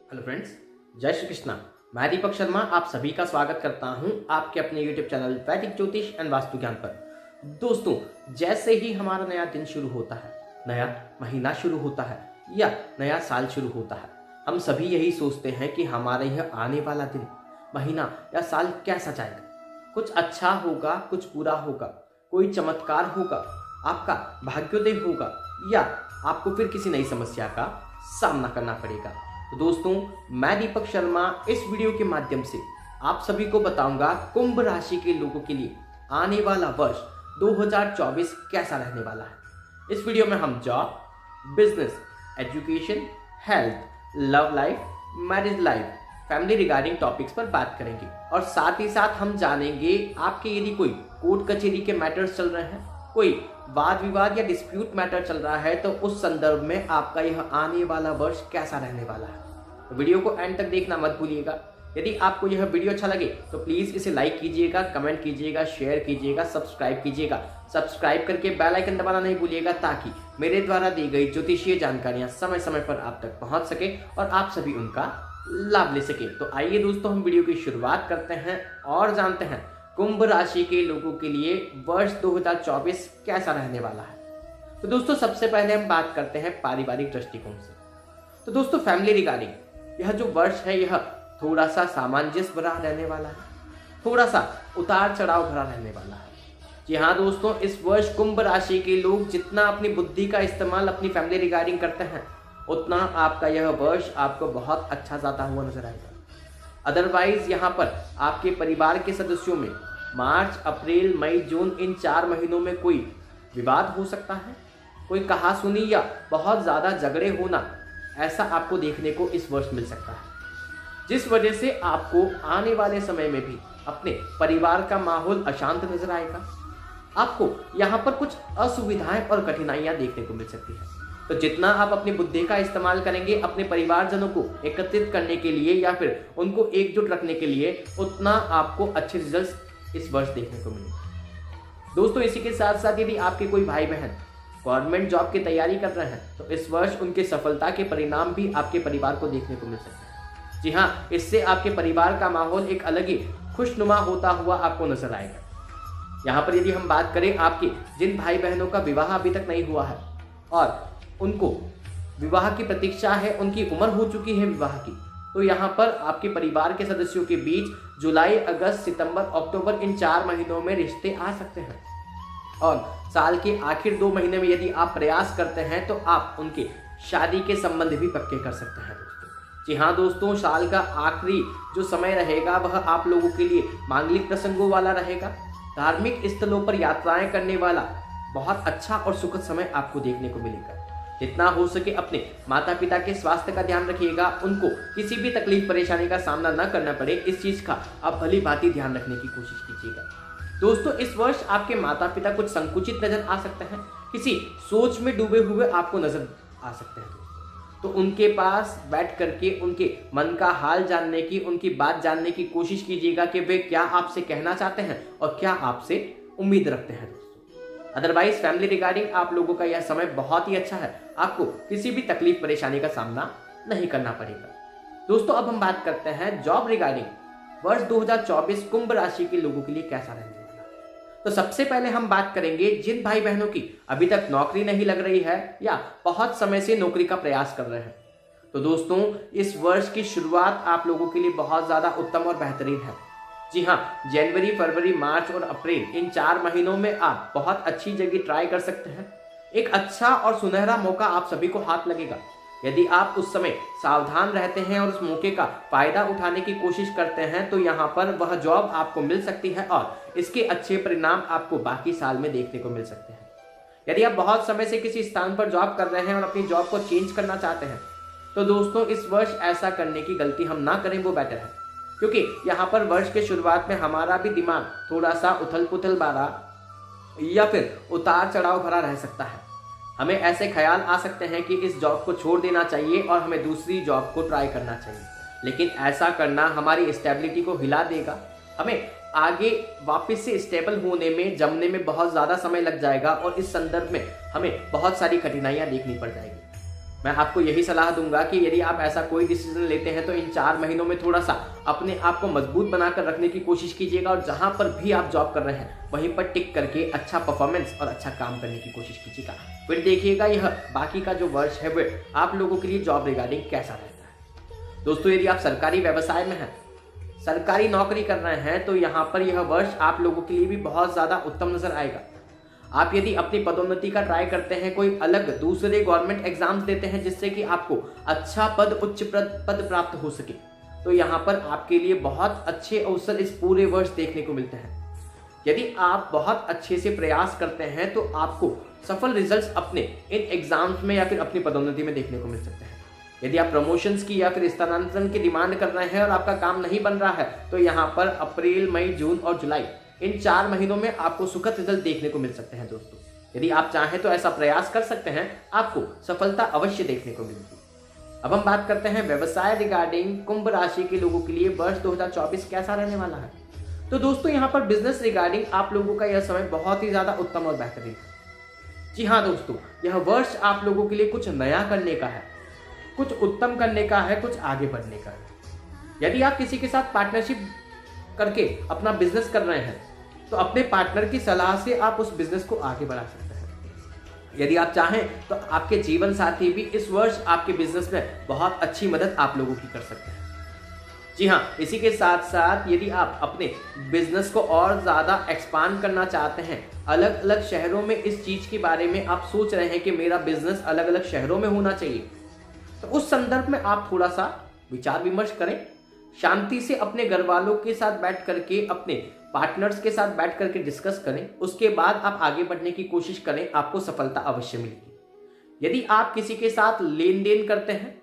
Hello friends, जय श्री कृष्णा। मैं दीपक शर्मा आप सभी का स्वागत करता हूं आपके अपने यूट्यूब चैनल वैदिक ज्योतिष एंड वास्तु ज्ञान पर। दोस्तों, जैसे ही हमारा नया दिन शुरू होता है, नया महीना शुरू होता है या नया साल शुरू होता है, हम सभी यही सोचते हैं कि हमारा यह आने वाला दिन, महीना या साल कैसा जाएगा। कुछ अच्छा होगा, कुछ बुरा होगा, कोई चमत्कार होगा, आपका भाग्योदय होगा या आपको फिर किसी नई समस्या का सामना करना पड़ेगा। तो दोस्तों, मैं दीपक शर्मा इस वीडियो के माध्यम से आप सभी को बताऊंगा कुंभ राशि के लोगों के लिए आने वाला वर्ष 2024 कैसा रहने वाला है। इस वीडियो में हम job, business, education, health, love life, marriage life, family regarding topics पर बात करेंगे और साथ ही साथ हम जानेंगे आपके यदि कोई कोर्ट कचहरी के मैटर्स चल रहे हैं, कोई वाद विवाद या डिस्प्यूट मैटर चल रहा है, तो उस संदर्भ में आपका यह आने वाला वर्ष कैसा रहने वाला है। तो वीडियो को एंड तक देखना मत भूलिएगा। यदि आपको यह वीडियो अच्छा लगे तो प्लीज़ इसे लाइक कीजिएगा, कमेंट कीजिएगा, शेयर कीजिएगा, सब्सक्राइब कीजिएगा। सब्सक्राइब करके बेल आइकन दबाना नहीं भूलिएगा ताकि मेरे द्वारा दी गई ज्योतिषीय जानकारियाँ समय समय पर आप तक पहुँच सके और आप सभी उनका लाभ ले सके। तो आइए दोस्तों, हम वीडियो की शुरुआत करते हैं और जानते हैं कुंभ राशि के लोगों के लिए वर्ष 2024 कैसा रहने वाला है। तो दोस्तों, सबसे पहले हम बात करते हैं पारिवारिक दृष्टिकोण से। तो दोस्तों, फैमिली रिगार्डिंग यह जो वर्ष है यह थोड़ा सा सामंजस्य भरा रहने वाला है, थोड़ा सा उतार चढ़ाव भरा रहने वाला है। जी हाँ दोस्तों, इस वर्ष कुंभ राशि के लोग जितना अपनी बुद्धि का इस्तेमाल अपनी फैमिली रिगार्डिंग करते हैं, उतना आपका यह वर्ष आपको बहुत अच्छा जाता हुआ नजर आएगा। अदरवाइज यहाँ पर आपके परिवार के सदस्यों में मार्च, अप्रैल, मई, जून इन 4 महीनों में कोई विवाद हो सकता है, कोई कहासुनी या बहुत ज़्यादा झगड़े होना, ऐसा आपको देखने को इस वर्ष मिल सकता है, जिस वजह से आपको आने वाले समय में भी अपने परिवार का माहौल अशांत नजर आएगा। आपको यहाँ पर कुछ असुविधाएं और कठिनाइयाँ देखने को मिल सकती है। तो जितना आप अपनी बुद्धि का इस्तेमाल करेंगे अपने परिवारजनों को एकत्रित करने के लिए या फिर उनको एकजुट रखने के लिए, उतना आपको अच्छे रिजल्ट्स इस वर्ष देखने को मिलेंगे। दोस्तों, इसी के साथ साथ यदि आपके कोई भाई बहन गवर्नमेंट जॉब की तैयारी कर रहे हैं, तो इस वर्ष उनके सफलता के परिणाम भी आपके परिवार को देखने को मिल सकते हैं। जी हाँ, इससे आपके परिवार का माहौल एक अलग ही खुशनुमा होता हुआ आपको नजर आएगा। यहाँ पर यदि हम बात करें आपके जिन भाई बहनों का विवाह अभी तक नहीं हुआ है और उनको विवाह की प्रतीक्षा है, उनकी उम्र हो चुकी है विवाह की, तो यहाँ पर आपके परिवार के सदस्यों के बीच जुलाई, अगस्त, सितंबर, अक्टूबर इन 4 महीनों में रिश्ते आ सकते हैं। और साल के आखिर 2 महीने में यदि आप प्रयास करते हैं तो आप उनके शादी के संबंध भी पक्के कर सकते हैं दोस्तों। जी हाँ दोस्तों, साल का आखिरी जो समय रहेगा वह आप लोगों के लिए मांगलिक प्रसंगों वाला रहेगा। धार्मिक स्थलों पर यात्राएं करने वाला बहुत अच्छा और सुखद समय आपको देखने को मिलेगा। जितना हो सके अपने माता पिता के स्वास्थ्य का ध्यान रखिएगा, उनको किसी भी तकलीफ परेशानी का सामना न करना पड़े, इस चीज़ का आप भली भांति ध्यान रखने की कोशिश कीजिएगा। दोस्तों, इस वर्ष आपके माता पिता कुछ संकुचित नजर आ सकते हैं, किसी सोच में डूबे हुए आपको नजर आ सकते हैं। तो उनके पास बैठ करके उनके मन का हाल जानने की, उनकी बात जानने की कोशिश कीजिएगा कि वे क्या आपसे कहना चाहते हैं और क्या आपसे उम्मीद रखते हैं। अदरवाइज फैमिली रिगार्डिंग आप लोगों का यह समय बहुत ही अच्छा है, आपको किसी भी तकलीफ परेशानी का सामना नहीं करना पड़ेगा। दोस्तों, अब हम बात करते हैं जॉब रिगार्डिंग वर्ष 2024 कुंभ राशि के लोगों के लिए कैसा रहने वाला है। तो सबसे पहले हम बात करेंगे जिन भाई बहनों की अभी तक नौकरी नहीं लग रही है या बहुत समय से नौकरी का प्रयास कर रहे हैं। तो दोस्तों, इस वर्ष की शुरुआत आप लोगों के लिए बहुत ज्यादा उत्तम और बेहतरीन है। जी हाँ, जनवरी, फरवरी, मार्च और अप्रैल इन 4 महीनों में आप बहुत अच्छी जगह ट्राई कर सकते हैं। एक अच्छा और सुनहरा मौका आप सभी को हाथ लगेगा। यदि आप उस समय सावधान रहते हैं और उस मौके का फायदा उठाने की कोशिश करते हैं, तो यहाँ पर वह जॉब आपको मिल सकती है और इसके अच्छे परिणाम आपको बाकी साल में देखने को मिल सकते हैं। यदि आप बहुत समय से किसी स्थान पर जॉब कर रहे हैं और अपनी जॉब को चेंज करना चाहते हैं, तो दोस्तों इस वर्ष ऐसा करने की गलती हम ना करें, वो बेटर है। क्योंकि यहाँ पर वर्ष के शुरुआत में हमारा भी दिमाग थोड़ा सा उथल पुथल भरा या फिर उतार चढ़ाव भरा रह सकता है। हमें ऐसे ख्याल आ सकते हैं कि इस जॉब को छोड़ देना चाहिए और हमें दूसरी जॉब को ट्राई करना चाहिए, लेकिन ऐसा करना हमारी स्टेबिलिटी को हिला देगा। हमें आगे वापस से स्टेबल होने में, जमने में बहुत ज़्यादा समय लग जाएगा और इस संदर्भ में हमें बहुत सारी कठिनाइयाँ देखनी पड़ जाएगी। मैं आपको यही सलाह दूंगा कि यदि आप ऐसा कोई डिसीजन लेते हैं तो इन 4 महीनों में थोड़ा सा अपने आप को मजबूत बनाकर रखने की कोशिश कीजिएगा और जहां पर भी आप जॉब कर रहे हैं वहीं पर टिक करके अच्छा परफॉर्मेंस और अच्छा काम करने की कोशिश कीजिएगा। फिर देखिएगा यह बाकी का जो वर्ष है वह आप लोगों के लिए जॉब रिगार्डिंग कैसा रहता है। दोस्तों, यदि आप सरकारी व्यवसाय में हैं, सरकारी नौकरी कर रहे हैं, तो यहाँ पर यह वर्ष आप लोगों के लिए भी बहुत ज़्यादा उत्तम नजर आएगा। आप यदि अपनी पदोन्नति का ट्राई करते हैं, कोई अलग दूसरे गवर्नमेंट एग्जाम्स देते हैं जिससे कि आपको अच्छा पद, उच्च पद प्राप्त हो सके, तो यहाँ पर आपके लिए बहुत अच्छे अवसर इस पूरे वर्ष देखने को मिलते हैं। यदि आप बहुत अच्छे से प्रयास करते हैं तो आपको सफल रिजल्ट्स अपने इन एग्जाम्स में या फिर अपनी पदोन्नति में देखने को मिल सकते हैं। यदि आप प्रमोशंस की या फिर स्थानांतरण की डिमांड कर रहे हैं और आपका काम नहीं बन रहा है, तो यहाँ पर अप्रैल, मई, जून और जुलाई, इन 4 महीनों में आपको सुखद रिजल्ट देखने को मिल सकते हैं। दोस्तों, यदि आप चाहें तो ऐसा प्रयास कर सकते हैं, आपको सफलता अवश्य देखने को मिलेगी। अब हम बात करते हैं व्यवसाय रिगार्डिंग कुंभ राशि के लोगों के लिए वर्ष 2024 कैसा रहने वाला है। तो दोस्तों, यहाँ पर बिजनेस रिगार्डिंग आप लोगों का यह समय बहुत ही ज्यादा उत्तम और बेहतरीन है। जी हाँ दोस्तों, यह वर्ष आप लोगों के लिए कुछ नया करने का है, कुछ उत्तम करने का है, कुछ आगे बढ़ने का है। यदि आप किसी के साथ पार्टनरशिप करके अपना बिजनेस कर रहे हैं तो अपने पार्टनर की सलाह से आप उस बिजनेस को आगे बढ़ा सकते हैं। यदि आप चाहें तो आपके जीवन साथी भी इस वर्ष आपके बिजनेस में बहुत अच्छी मदद आप लोगों की कर सकते हैं। जी हाँ, इसी के साथ साथ यदि आप अपने बिजनेस को और ज़्यादा एक्सपांड करना चाहते हैं, अलग अलग शहरों में इस चीज़ के बारे में आप सोच रहे हैं कि मेरा बिजनेस अलग अलग शहरों में होना चाहिए, तो उस संदर्भ में आप थोड़ा सा विचार विमर्श करें, शांति से अपने घर वालों के साथ बैठ करके, अपने पार्टनर्स के साथ बैठ करके डिस्कस करें। उसके बाद आप आगे बढ़ने की कोशिश करें, आपको सफलता अवश्य मिलेगी। यदि आप किसी के साथ लेन देन करते हैं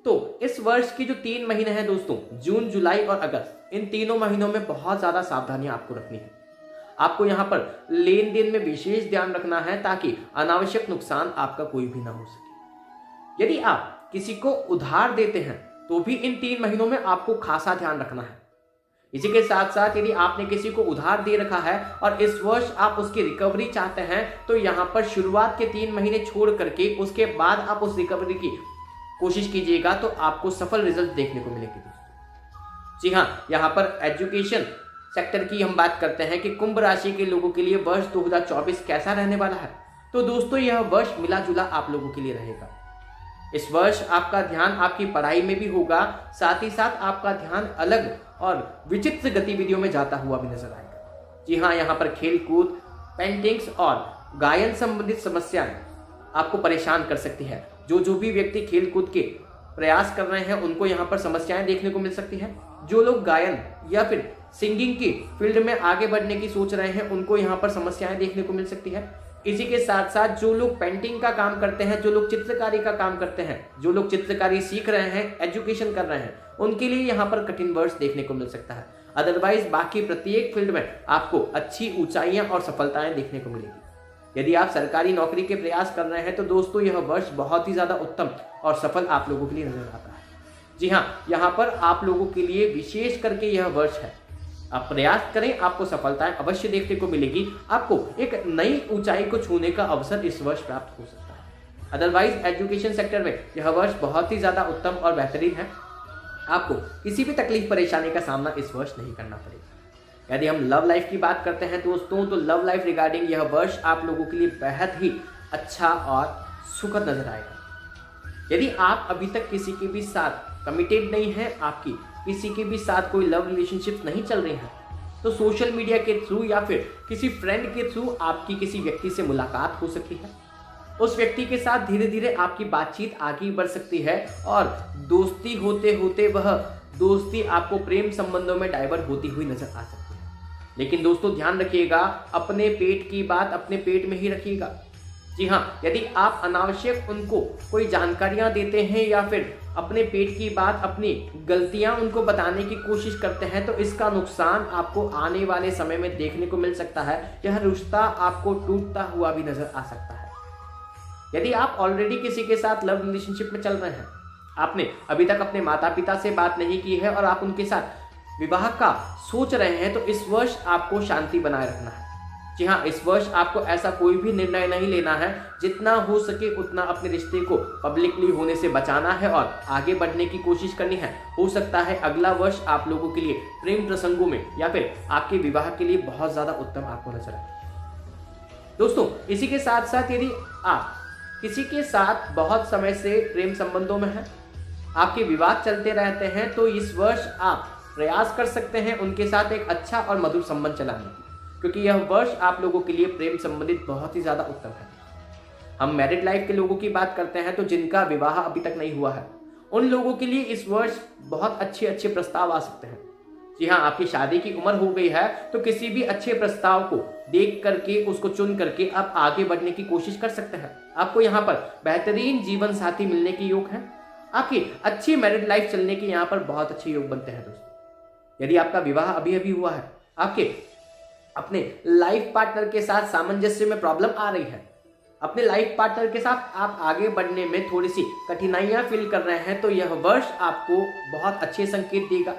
तो इस वर्ष की जो 3 महीने हैं दोस्तों, जून, जुलाई और अगस्त, इन तीनों महीनों में बहुत ज्यादा सावधानियां आपको रखनी है। आपको यहाँ पर लेन देन में विशेष ध्यान रखना है ताकि अनावश्यक नुकसान आपका कोई भी ना हो सके। यदि आप किसी को उधार देते हैं तो भी इन 3 महीनों में आपको खासा ध्यान रखना है। इसी के साथ साथ यदि आपने किसी को उधार दे रखा है और इस वर्ष आप उसकी रिकवरी चाहते हैं, तो यहाँ पर शुरुआत के 3 महीने छोड़ करके उसके बाद आप उस रिकवरी की कोशिश कीजिएगा, तो आपको सफल रिजल्ट देखने को मिलेंगे दोस्तों। जी हाँ, यहाँ पर एजुकेशन सेक्टर की हम बात करते हैं कि कुंभ राशि के लोगों के लिए वर्ष 2024 कैसा रहने वाला है। तो दोस्तों, यह वर्ष मिला जुला आप लोगों के लिए रहेगा। इस वर्ष आपका ध्यान आपकी पढ़ाई में भी होगा, साथ ही साथ आपका ध्यान अलग और विचित्र गतिविधियों में जाता हुआ भी नजर आएगा। जी हाँ, यहाँ पर खेल कूद, पेंटिंग्स और गायन संबंधित समस्याएं आपको परेशान कर सकती है। जो भी व्यक्ति खेल कूद के प्रयास कर रहे हैं उनको यहाँ पर समस्याएं देखने को मिल सकती है। जो लोग गायन या फिर सिंगिंग की फील्ड में आगे बढ़ने की सोच रहे हैं उनको यहाँ पर समस्याएं देखने को मिल सकती है। इसी के साथ साथ जो लोग पेंटिंग का काम करते हैं, जो लोग चित्रकारी का काम करते हैं, जो लोग चित्रकारी सीख रहे हैं, एजुकेशन कर रहे हैं, उनके लिए यहाँ पर कठिन वर्ष देखने को मिल सकता है। अदरवाइज बाकी प्रत्येक फील्ड में आपको अच्छी ऊंचाइयां और सफलताएं देखने को मिलेगी। यदि आप सरकारी नौकरी के प्रयास कर रहे हैं तो दोस्तों, यह वर्ष बहुत ही ज्यादा उत्तम और सफल आप लोगों के लिए नजर आता है। जी हाँ, यहाँ पर आप लोगों के लिए विशेष करके यह वर्ष है। आप प्रयास करें, आपको सफलताएं अवश्य देखने को मिलेगी। आपको एक नई ऊंचाई को छूने का अवसर इस वर्ष प्राप्त हो सकता है। अदरवाइज एजुकेशन सेक्टर में यह वर्ष बहुत ही ज्यादा उत्तम और बेहतरीन है। आपको किसी भी तकलीफ परेशानी का सामना इस वर्ष नहीं करना पड़ेगा। यदि हम लव लाइफ की बात करते हैं दोस्तों, तो लव लाइफ रिगार्डिंग यह वर्ष आप लोगों के लिए बेहद ही अच्छा और सुखद नजर आएगा। यदि आप अभी तक किसी के भी साथ कमिटेड नहीं है, आपकी किसी के भी साथ कोई लव रिलेशनशिप नहीं चल रही है, तो सोशल मीडिया के थ्रू या फिर किसी फ्रेंड के थ्रू आपकी किसी व्यक्ति से मुलाकात हो सकती है। उस व्यक्ति के साथ धीरे धीरे आपकी बातचीत आगे बढ़ सकती है और दोस्ती होते होते वह दोस्ती आपको प्रेम संबंधों में डाइवर्ट होती हुई नजर आ सकती है। लेकिन दोस्तों ध्यान रखिएगा, अपने पेट की बात अपने पेट में ही रखिएगा। जी हाँ, यदि आप अनावश्यक उनको कोई जानकारियां देते हैं या फिर अपने पेट की बात, अपनी गलतियां उनको बताने की कोशिश करते हैं, तो इसका नुकसान आपको आने वाले समय में देखने को मिल सकता है। यह रिश्ता आपको टूटता हुआ भी नजर आ सकता है। यदि आप ऑलरेडी किसी के साथ लव रिलेशनशिप में चल रहे हैं, आपने अभी तक अपने माता पिता से बात नहीं की है और आप उनके साथ विवाह का सोच रहे हैं, तो इस वर्ष आपको शांति बनाए रखना है। जी हाँ, इस वर्ष आपको ऐसा कोई भी निर्णय नहीं लेना है, जितना हो सके उतना अपने रिश्ते को पब्लिकली होने से बचाना है और आगे बढ़ने की कोशिश करनी है। हो सकता है अगला वर्ष आप लोगों के लिए प्रेम प्रसंगों में या फिर आपके विवाह के लिए बहुत ज्यादा उत्तम आपको नजर आए। दोस्तों, इसी के साथ साथ यदि आप किसी के साथ बहुत समय से प्रेम संबंधों में हैं, आपके विवाद चलते रहते हैं, तो इस वर्ष आप प्रयास कर सकते हैं उनके साथ एक अच्छा और मधुर संबंध चलाने की, क्योंकि यह वर्ष आप लोगों के लिए प्रेम संबंधित बहुत ही ज्यादा उत्तम है। हम मैरिड लाइफ के लोगों की बात करते हैं तो जिनका विवाह अभी तक नहीं हुआ है, उन लोगों के लिए इस वर्ष बहुत अच्छे अच्छे प्रस्ताव आ सकते हैं। जी हाँ, आपकी शादी की उम्र हो गई है तो किसी भी अच्छे प्रस्ताव को देख करके उसको चुन करके आप आगे बढ़ने की कोशिश कर सकते हैं। आपको यहाँ पर बेहतरीन जीवन साथी मिलने के योग है। आपकी अच्छी मैरिड लाइफ चलने के यहाँ पर बहुत अच्छे योग बनते हैं। दोस्तों, यदि आपका विवाह अभी अभी हुआ है, आपके अपने लाइफ पार्टनर के साथ सामंजस्य में प्रॉब्लम आ रही है, अपने लाइफ पार्टनर के साथ आप आगे बढ़ने में थोड़ी सी कठिनाइयां फील कर रहे हैं, तो यह वर्ष आपको बहुत अच्छे संकेत देगा।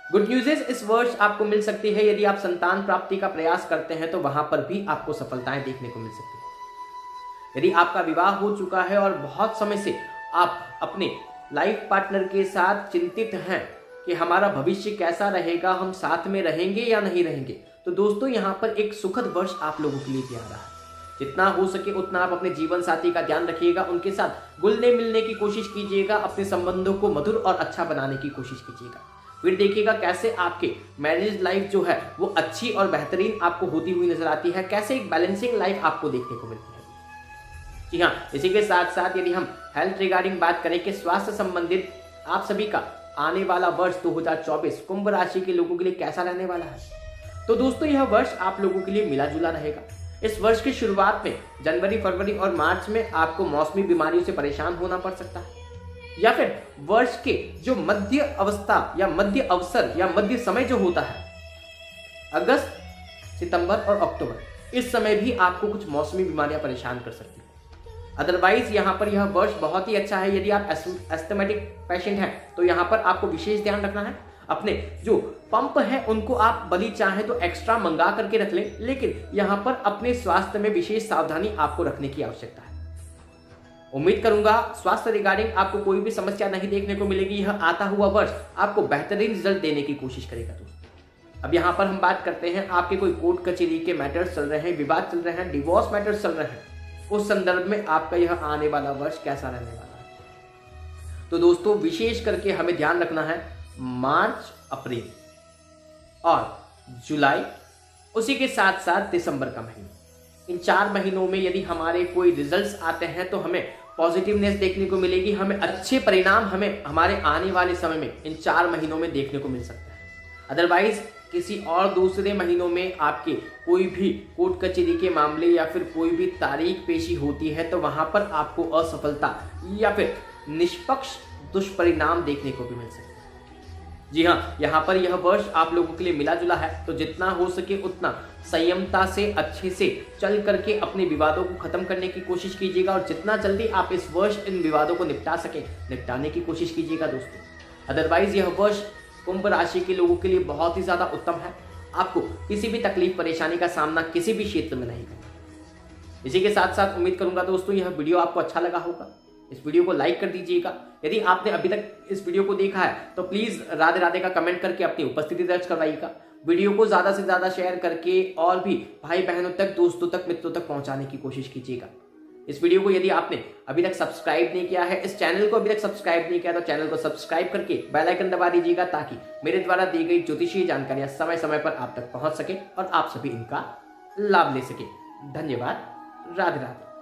गुड न्यूज़ इस वर्ष आपको मिल सकती है। यदि आप संतान प्राप्ति का प्रयास करते हैं तो वहां पर भी आपको सफलताएं देखने को मिल सकती है। यदि आपका विवाह हो चुका है और बहुत समय से आप अपने लाइफ पार्टनर के साथ चिंतित हैं कि हमारा भविष्य कैसा रहेगा, हम साथ में रहेंगे या नहीं रहेंगे, तो दोस्तों यहाँ पर एक सुखद वर्ष आप लोगों के लिए भी आ रहा है। जितना हो सके उतना आप अपने जीवन साथी का ध्यान रखिएगा, उनके साथ घुलने मिलने की कोशिश कीजिएगा, अपने संबंधों को मधुर और अच्छा बनाने की कोशिश कीजिएगा। फिर देखिएगा कैसे आपके मैरिज लाइफ जो है वो अच्छी और बेहतरीन आपको होती हुई नजर आती है, कैसे एक बैलेंसिंग लाइफ आपको देखने को मिलती है। जी हाँ, इसी के साथ साथ यदि हम हेल्थ रिगार्डिंग बात करें कि स्वास्थ्य संबंधित आप सभी का आने वाला वर्ष 2024 कुंभ राशि के लोगों के लिए कैसा रहने वाला है, तो दोस्तों यह वर्ष आप लोगों के लिए मिला जुला रहेगा। इस वर्ष की शुरुआत में जनवरी, फरवरी और मार्च में आपको मौसमी बीमारियों से परेशान होना पड़ सकता है, या फिर वर्ष के जो मध्य अवस्था या मध्य अवसर या मध्य समय जो होता है, अगस्त, सितंबर और अक्टूबर, इस समय भी आपको कुछ मौसमी बीमारियां परेशान कर सकती है। अदरवाइज यहाँ पर यह वर्ष बहुत ही अच्छा है। यदि आप एस्थमेटिक पेशेंट हैं तो यहाँ पर आपको विशेष ध्यान रखना है। अपने जो पंप है उनको आप बली चाहें तो एक्स्ट्रा मंगा करके रख लें, लेकिन यहाँ पर अपने स्वास्थ्य में विशेष सावधानी आपको रखने की आवश्यकता है। उम्मीद करूंगा स्वास्थ्य रिगार्डिंग आपको कोई भी समस्या नहीं देखने को मिलेगी। यह आता हुआ वर्ष आपको बेहतरीन रिजल्ट देने की कोशिश करेगा। दोस्तों, अब यहाँ पर हम बात करते हैं आपके कोई कोर्ट कचहरी के मैटर्स चल रहे हैं, विवाद चल रहे हैं, डिवोर्स मैटर्स चल रहे हैं, उस संदर्भ में आपका यह आने वाला वर्ष कैसा रहने वाला है। तो दोस्तों, विशेष करके हमें ध्यान रखना है मार्च, अप्रैल और जुलाई, उसी के साथ साथ दिसंबर का महीना, इन 4 महीनों में यदि हमारे कोई रिजल्ट्स आते हैं तो हमें पॉजिटिवनेस देखने को मिलेगी, हमें अच्छे परिणाम हमें हमारे आने वाले समय में इन 4 महीनों में देखने को मिल सकता है। अदरवाइज किसी और दूसरे महीनों में आपके कोई भी कोर्ट कचहरी के मामले या फिर कोई भी तारीख पेशी होती है तो वहां पर आपको असफलता या फिर निष्पक्ष दुष्परिणाम देखने को भी मिल सकते हैं। जी हाँ, यहाँ पर यह वर्ष आप लोगों के लिए मिला जुला है, तो जितना हो सके उतना संयमता से अच्छे से चल करके अपने विवादों को खत्म करने की कोशिश कीजिएगा और जितना जल्दी आप इस वर्ष इन विवादों को निपटा सके निपटाने की कोशिश कीजिएगा दोस्तों। अदरवाइज यह वर्ष कुंभ राशि के लोगों के लिए बहुत ही ज्यादा उत्तम है। आपको किसी भी तकलीफ परेशानी का सामना किसी भी क्षेत्र में नहीं करना। इसी के साथ साथ उम्मीद करूंगा दोस्तों यह वीडियो आपको अच्छा लगा होगा। इस वीडियो को लाइक कर दीजिएगा। यदि आपने अभी तक इस वीडियो को देखा है तो प्लीज राधे राधे का कमेंट करके अपनी उपस्थिति दर्ज करवाइएगा। वीडियो को ज्यादा से ज्यादा शेयर करके और भी भाई बहनों तक, दोस्तों तक, मित्रों तक पहुंचाने की कोशिश कीजिएगा। इस वीडियो को यदि आपने अभी तक सब्सक्राइब नहीं किया है, इस चैनल को अभी तक सब्सक्राइब नहीं किया तो चैनल को सब्सक्राइब करके बेल आइकन दबा दीजिएगा ताकि मेरे द्वारा दी गई ज्योतिषीय जानकारियां समय समय पर आप तक पहुंच सके और आप सभी इनका लाभ ले सके। धन्यवाद। राधे राधे।